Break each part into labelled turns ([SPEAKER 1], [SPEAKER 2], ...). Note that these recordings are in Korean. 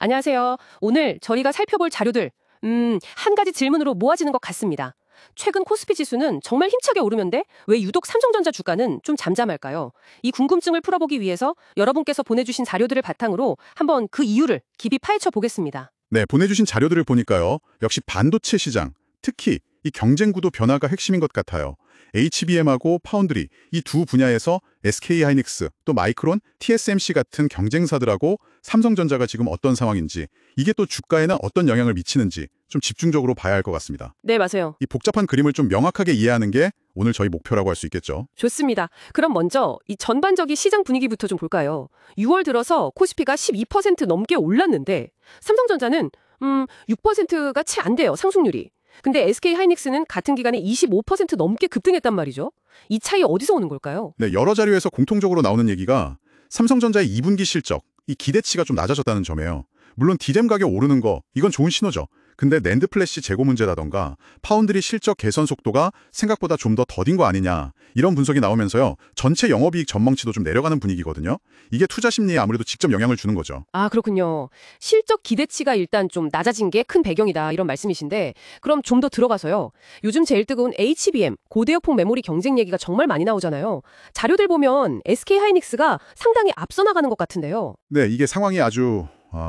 [SPEAKER 1] 안녕하세요. 오늘 저희가 살펴볼 자료들, 한 가지 질문으로 모아지는 것 같습니다. 최근 코스피 지수는 정말 힘차게 오르는데 왜 유독 삼성전자 주가는 좀 잠잠할까요? 이 궁금증을 풀어보기 위해서 여러분께서 보내주신 자료들을 바탕으로 한번 그 이유를 깊이 파헤쳐 보겠습니다.
[SPEAKER 2] 네, 보내주신 자료들을 보니까요. 역시 반도체 시장, 특히 이 경쟁 구도 변화가 핵심인 것 같아요. HBM하고 파운드리 이 두 분야에서 SK하이닉스, 또 마이크론, TSMC 같은 경쟁사들하고 삼성전자가 지금 어떤 상황인지, 이게 또 주가에는 어떤 영향을 미치는지 좀 집중적으로 봐야 할 것 같습니다.
[SPEAKER 1] 네, 맞아요.
[SPEAKER 2] 이 복잡한 그림을 좀 명확하게 이해하는 게 오늘 저희 목표라고 할 수 있겠죠.
[SPEAKER 1] 좋습니다. 그럼 먼저 이 전반적인 시장 분위기부터 좀 볼까요? 6월 들어서 코스피가 12% 넘게 올랐는데 삼성전자는 6%가 채 안 돼요, 상승률이. 근데 SK하이닉스는 같은 기간에 25% 넘게 급등했단 말이죠. 이 차이 어디서 오는 걸까요?
[SPEAKER 2] 네, 여러 자료에서 공통적으로 나오는 얘기가 삼성전자의 2분기 실적, 이 기대치가 좀 낮아졌다는 점이에요. 물론 디램 가격 오르는 거, 이건 좋은 신호죠. 근데 낸드 플래시 재고 문제라던가 파운드리 실적 개선 속도가 생각보다 좀 더 더딘 거 아니냐, 이런 분석이 나오면서요. 전체 영업이익 전망치도 좀 내려가는 분위기거든요. 이게 투자 심리에 아무래도 직접 영향을 주는 거죠.
[SPEAKER 1] 아, 그렇군요. 실적 기대치가 일단 좀 낮아진 게 큰 배경이다, 이런 말씀이신데 그럼 좀 더 들어가서요. 요즘 제일 뜨거운 HBM, 고대역폭 메모리 경쟁 얘기가 정말 많이 나오잖아요. 자료들 보면 SK하이닉스가 상당히 앞서 나가는 것 같은데요.
[SPEAKER 2] 네, 이게 상황이 아주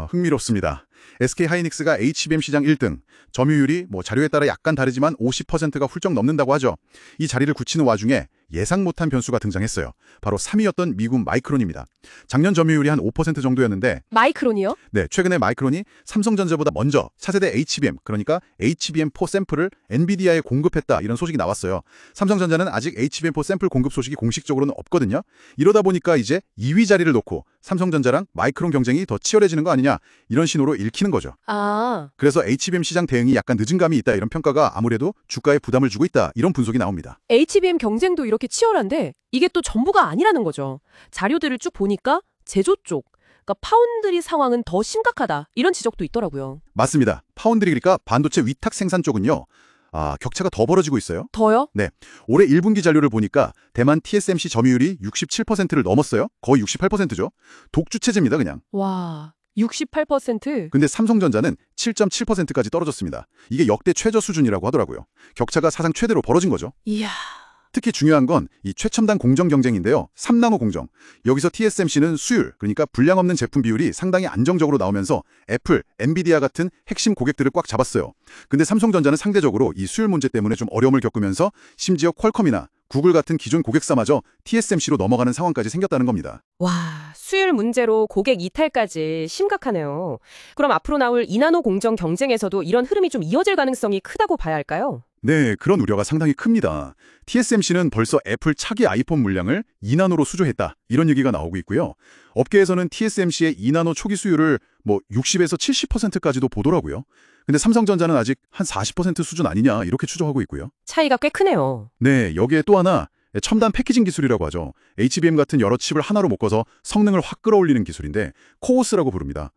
[SPEAKER 2] 흥미롭습니다. SK하이닉스가 HBM 시장 1등, 점유율이 자료에 따라 약간 다르지만 50%가 훌쩍 넘는다고 하죠. 이 자리를 굳히는 와중에 예상 못한 변수가 등장했어요. 바로 3위였던 미국 마이크론입니다. 작년 점유율이 한 5% 정도였는데
[SPEAKER 1] 마이크론이요?
[SPEAKER 2] 네, 최근에 마이크론이 삼성전자보다 먼저 차세대 HBM, 그러니까 HBM4 샘플을 엔비디아에 공급했다, 이런 소식이 나왔어요. 삼성전자는 아직 HBM4 샘플 공급 소식이 공식적으로는 없거든요. 이러다 보니까 이제 2위 자리를 놓고 삼성전자랑 마이크론 경쟁이 더 치열해지는 거 아니냐, 이런 신호로 읽히는 거죠.
[SPEAKER 1] 아,
[SPEAKER 2] 그래서 HBM 시장 대응이 약간 늦은 감이 있다, 이런 평가가 아무래도 주가에 부담을 주고 있다, 이런 분석이 나옵니다.
[SPEAKER 1] HBM 경쟁도 이렇게 치열한데 이게 또 전부가 아니라는 거죠. 자료들을 쭉 보니까 제조 쪽, 그러니까 파운드리 상황은 더 심각하다, 이런 지적도 있더라고요.
[SPEAKER 2] 맞습니다. 파운드리, 그러니까 반도체 위탁 생산 쪽은요. 격차가 더 벌어지고 있어요.
[SPEAKER 1] 더요?
[SPEAKER 2] 네, 올해 1분기 자료를 보니까 대만 TSMC 점유율이 67%를 넘었어요. 거의 68%죠. 독주 체제입니다, 그냥.
[SPEAKER 1] 와, 68%?
[SPEAKER 2] 근데 삼성전자는 7.7%까지 떨어졌습니다. 이게 역대 최저 수준이라고 하더라고요. 격차가 사상 최대로 벌어진 거죠.
[SPEAKER 1] 이야.
[SPEAKER 2] 특히 중요한 건 이 최첨단 공정 경쟁인데요. 3나노 공정. 여기서 TSMC는 수율, 그러니까 불량 없는 제품 비율이 상당히 안정적으로 나오면서 애플, 엔비디아 같은 핵심 고객들을 꽉 잡았어요. 근데 삼성전자는 상대적으로 이 수율 문제 때문에 좀 어려움을 겪으면서 심지어 퀄컴이나 구글 같은 기존 고객사마저 TSMC로 넘어가는 상황까지 생겼다는 겁니다.
[SPEAKER 1] 와, 수율 문제로 고객 이탈까지 심각하네요. 그럼 앞으로 나올 2나노 공정 경쟁에서도 이런 흐름이 좀 이어질 가능성이 크다고 봐야 할까요?
[SPEAKER 2] 네, 그런 우려가 상당히 큽니다. TSMC는 벌써 애플 차기 아이폰 물량을 2나노로 수주했다, 이런 얘기가 나오고 있고요. 업계에서는 TSMC의 2나노 초기 수율을 60에서 70%까지도 보더라고요. 근데 삼성전자는 아직 한 40% 수준 아니냐, 이렇게 추정하고 있고요.
[SPEAKER 1] 차이가 꽤 크네요.
[SPEAKER 2] 네, 여기에 또 하나 첨단 패키징 기술이라고 하죠. HBM 같은 여러 칩을 하나로 묶어서 성능을 확 끌어올리는 기술인데 코오스라고 부릅니다.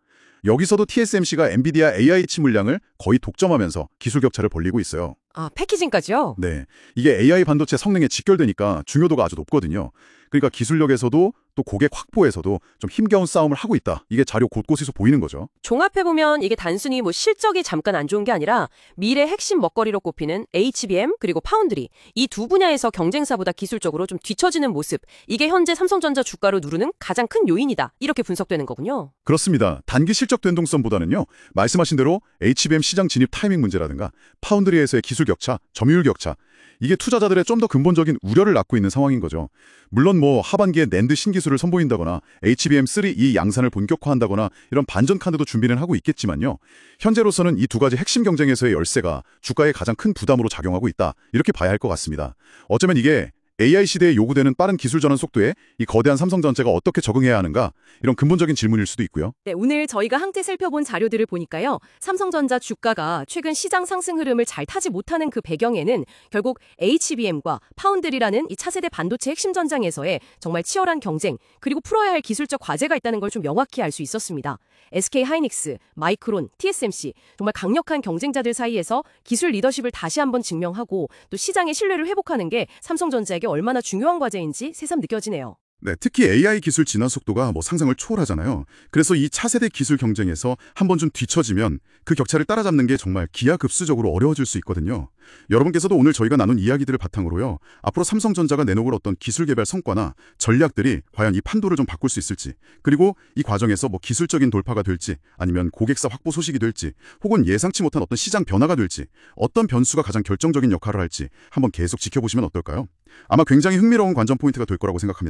[SPEAKER 2] 여기서도 TSMC가 엔비디아 AI 칩 물량을 거의 독점하면서 기술 격차를 벌리고 있어요.
[SPEAKER 1] 아, 패키징까지요?
[SPEAKER 2] 네, 이게 AI 반도체 성능에 직결되니까 중요도가 아주 높거든요. 그러니까 기술력에서도 또 고객 확보에서도 좀 힘겨운 싸움을 하고 있다. 이게 자료 곳곳에서 보이는 거죠.
[SPEAKER 1] 종합해보면 이게 단순히 실적이 잠깐 안 좋은 게 아니라 미래 핵심 먹거리로 꼽히는 HBM 그리고 파운드리, 이 두 분야에서 경쟁사보다 기술적으로 좀 뒤처지는 모습, 이게 현재 삼성전자 주가로 누르는 가장 큰 요인이다, 이렇게 분석되는 거군요.
[SPEAKER 2] 그렇습니다. 단기 실적 변동성보다는요, 말씀하신 대로 HBM 시장 진입 타이밍 문제라든가 파운드리에서의 기술 격차, 점유율 격차, 이게 투자자들의 좀 더 근본적인 우려를 낳고 있는 상황인 거죠. 물론 하반기에 낸드 신기술을 선보인다거나 HBM3E 양산을 본격화한다거나 이런 반전 카드도 준비는 하고 있겠지만요. 현재로서는 이 두 가지 핵심 경쟁에서의 열세가 주가에 가장 큰 부담으로 작용하고 있다, 이렇게 봐야 할 것 같습니다. 어쩌면 이게 AI 시대에 요구되는 빠른 기술 전환 속도에 이 거대한 삼성전자가 어떻게 적응해야 하는가, 이런 근본적인 질문일 수도 있고요.
[SPEAKER 1] 네, 오늘 저희가 함께 살펴본 자료들을 보니까요. 삼성전자 주가가 최근 시장 상승 흐름을 잘 타지 못하는 그 배경에는 결국 HBM과 파운드리라는 이 차세대 반도체 핵심 전장에서의 정말 치열한 경쟁, 그리고 풀어야 할 기술적 과제가 있다는 걸 좀 명확히 알 수 있었습니다. SK하이닉스, 마이크론, TSMC, 정말 강력한 경쟁자들 사이에서 기술 리더십을 다시 한번 증명하고 또 시장의 신뢰를 회복하는 게 삼성전자에게 얼마나 중요한 과제인지 새삼 느껴지네요.
[SPEAKER 2] 네, 특히 AI 기술 진화 속도가 상상을 초월하잖아요. 그래서 이 차세대 기술 경쟁에서 한 번 좀 뒤처지면 그 격차를 따라잡는 게 정말 기하급수적으로 어려워질 수 있거든요. 여러분께서도 오늘 저희가 나눈 이야기들을 바탕으로요. 앞으로 삼성전자가 내놓을 어떤 기술 개발 성과나 전략들이 과연 이 판도를 좀 바꿀 수 있을지, 그리고 이 과정에서 기술적인 돌파가 될지, 아니면 고객사 확보 소식이 될지, 혹은 예상치 못한 어떤 시장 변화가 될지, 어떤 변수가 가장 결정적인 역할을 할지 한번 계속 지켜보시면 어떨까요? 아마 굉장히 흥미로운 관전 포인트가 될 거라고 생각합니다.